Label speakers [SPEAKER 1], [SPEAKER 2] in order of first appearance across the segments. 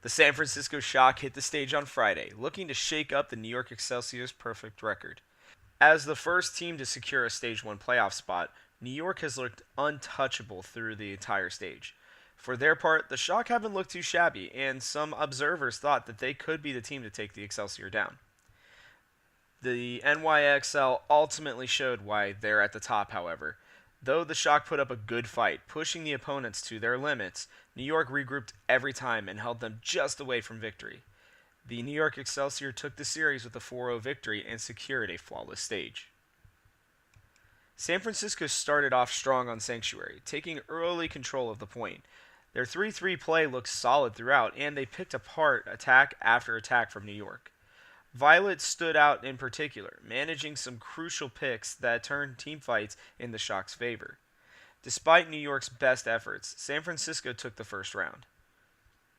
[SPEAKER 1] The San Francisco Shock hit the stage on Friday, looking to shake up the New York Excelsior's perfect record. As the first team to secure a Stage 1 playoff spot, New York has looked untouchable through the entire stage. For their part, the Shock haven't looked too shabby, and some observers thought that they could be the team to take the Excelsior down. The NYXL ultimately showed why they're at the top, however. Though the Shock put up a good fight, pushing the opponents to their limits, New York regrouped every time and held them just away from victory. The New York Excelsior took the series with a 4-0 victory and secured a flawless stage. San Francisco started off strong on Sanctuary, taking early control of the point. Their 3-3 play looked solid throughout, and they picked apart attack after attack from New York. Violet stood out in particular, managing some crucial picks that turned team fights in the Shock's favor. Despite New York's best efforts, San Francisco took the first round.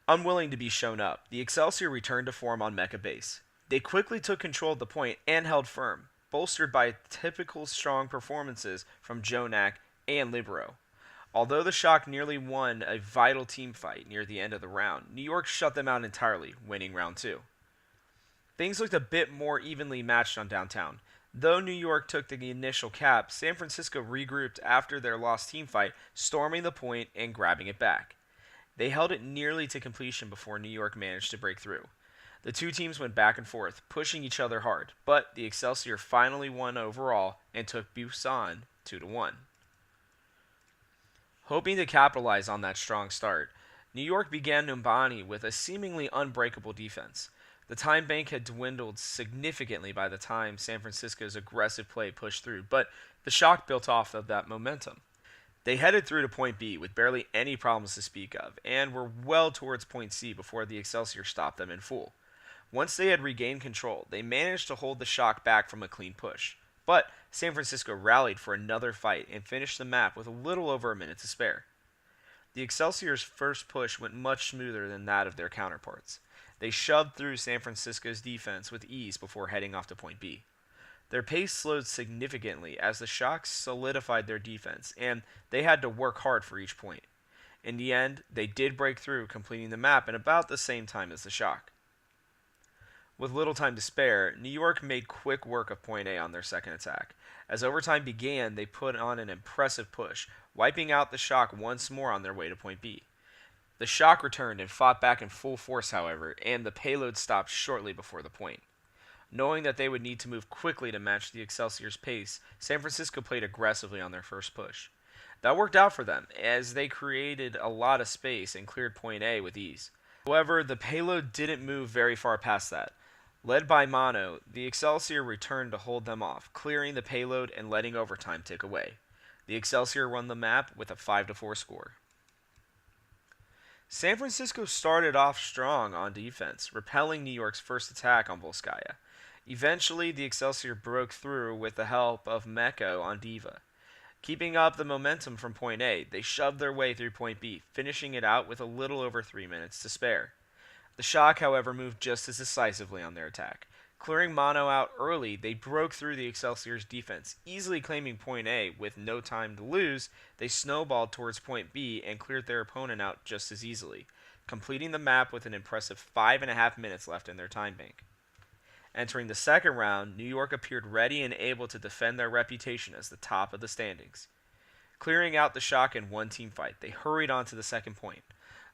[SPEAKER 1] Unwilling to be shown up, the Excelsior returned to form on Mecca base. They quickly took control of the point and held firm, bolstered by typical strong performances from Jonak and Libero. Although the Shock nearly won a vital team fight near the end of the round, New York shut them out entirely, winning round 2. Things looked a bit more evenly matched on downtown. Though New York took the initial cap, San Francisco regrouped after their lost team fight, storming the point and grabbing it back. They held it nearly to completion before New York managed to break through. The two teams went back and forth, pushing each other hard, but the Excelsior finally won overall and took Busan 2-1. Hoping to capitalize on that strong start, New York began Numbani with a seemingly unbreakable defense. The time bank had dwindled significantly by the time San Francisco's aggressive play pushed through, but the Shock built off of that momentum. They headed through to point B with barely any problems to speak of, and were well towards point C before the Excelsior stopped them in full. Once they had regained control, they managed to hold the Shock back from a clean push. But San Francisco rallied for another fight and finished the map with a little over a minute to spare. The Excelsior's first push went much smoother than that of their counterparts. They shoved through San Francisco's defense with ease before heading off to point B. Their pace slowed significantly as the Shock solidified their defense, and they had to work hard for each point. In the end, they did break through, completing the map in about the same time as the Shock. With little time to spare, New York made quick work of point A on their second attack. As overtime began, they put on an impressive push, wiping out the Shock once more on their way to point B. The Shock returned and fought back in full force, however, and the payload stopped shortly before the point. Knowing that they would need to move quickly to match the Excelsior's pace, San Francisco played aggressively on their first push. That worked out for them, as they created a lot of space and cleared point A with ease. However, the payload didn't move very far past that. Led by Mono, the Excelsior returned to hold them off, clearing the payload and letting overtime tick away. The Excelsior won the map with a 5-4 score. San Francisco started off strong on defense, repelling New York's first attack on Volskaya. Eventually, the Excelsior broke through with the help of Meko on Diva. Keeping up the momentum from point A, they shoved their way through point B, finishing it out with a little over 3 minutes to spare. The Shock, however, moved just as decisively on their attack. Clearing Mono out early, they broke through the Excelsior's defense, easily claiming point A. With no time to lose, they snowballed towards point B and cleared their opponent out just as easily, completing the map with an impressive 5.5 minutes left in their time bank. Entering the second round, New York appeared ready and able to defend their reputation as the top of the standings. Clearing out the Shock in one team fight, they hurried on to the second point.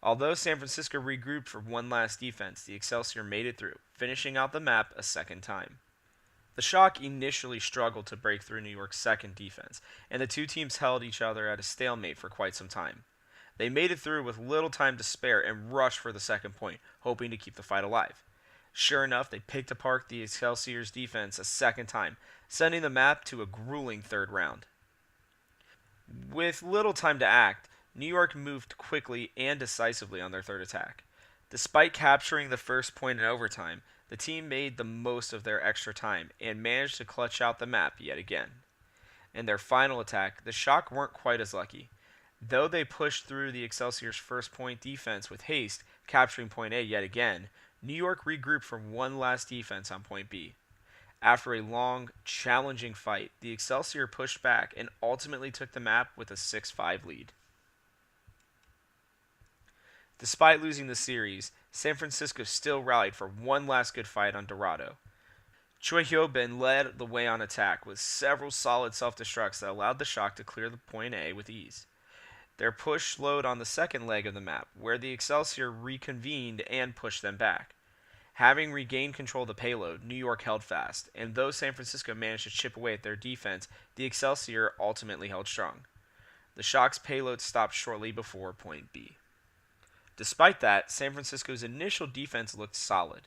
[SPEAKER 1] Although San Francisco regrouped for one last defense, the Excelsior made it through, finishing out the map a second time. The Shock initially struggled to break through New York's second defense, and the two teams held each other at a stalemate for quite some time. They made it through with little time to spare and rushed for the second point, hoping to keep the fight alive. Sure enough, they picked apart the Excelsior's defense a second time, sending the map to a grueling third round. With little time to act, New York moved quickly and decisively on their third attack. Despite capturing the first point in overtime, the team made the most of their extra time and managed to clutch out the map yet again. In their final attack, the Shock weren't quite as lucky. Though they pushed through the Excelsior's first point defense with haste, capturing point A yet again, New York regrouped for one last defense on point B. After a long, challenging fight, the Excelsior pushed back and ultimately took the map with a 6-5 lead. Despite losing the series, San Francisco still rallied for one last good fight on Dorado. Choi Hyobin led the way on attack with several solid self-destructs that allowed the Shock to clear the point A with ease. Their push slowed on the second leg of the map, where the Excelsior reconvened and pushed them back. Having regained control of the payload, New York held fast, and though San Francisco managed to chip away at their defense, the Excelsior ultimately held strong. The Shock's payload stopped shortly before point B. Despite that, San Francisco's initial defense looked solid.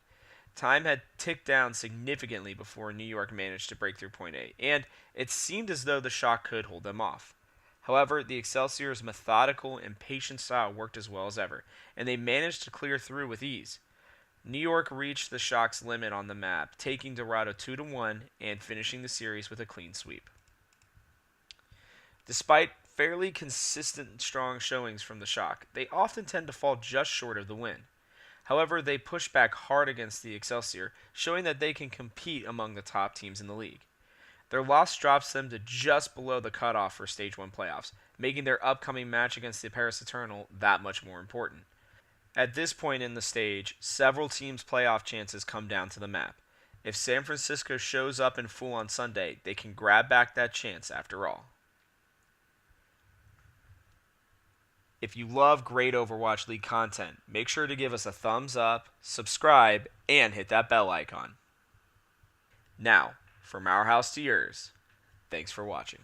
[SPEAKER 1] Time had ticked down significantly before New York managed to break through point A, and it seemed as though the Shock could hold them off. However, the Excelsior's methodical and patient style worked as well as ever, and they managed to clear through with ease. New York reached the Shock's limit on the map, taking Dorado 2-1 and finishing the series with a clean sweep. Despite fairly consistent strong showings from the Shock, they often tend to fall just short of the win. However, they push back hard against the Excelsior, showing that they can compete among the top teams in the league. Their loss drops them to just below the cutoff for Stage 1 playoffs, making their upcoming match against the Paris Eternal that much more important. At this point in the stage, several teams' playoff chances come down to the map. If San Francisco shows up in full on Sunday, they can grab back that chance after all. If you love great Overwatch League content, make sure to give us a thumbs up, subscribe, and hit that bell icon. Now, from our house to yours, thanks for watching.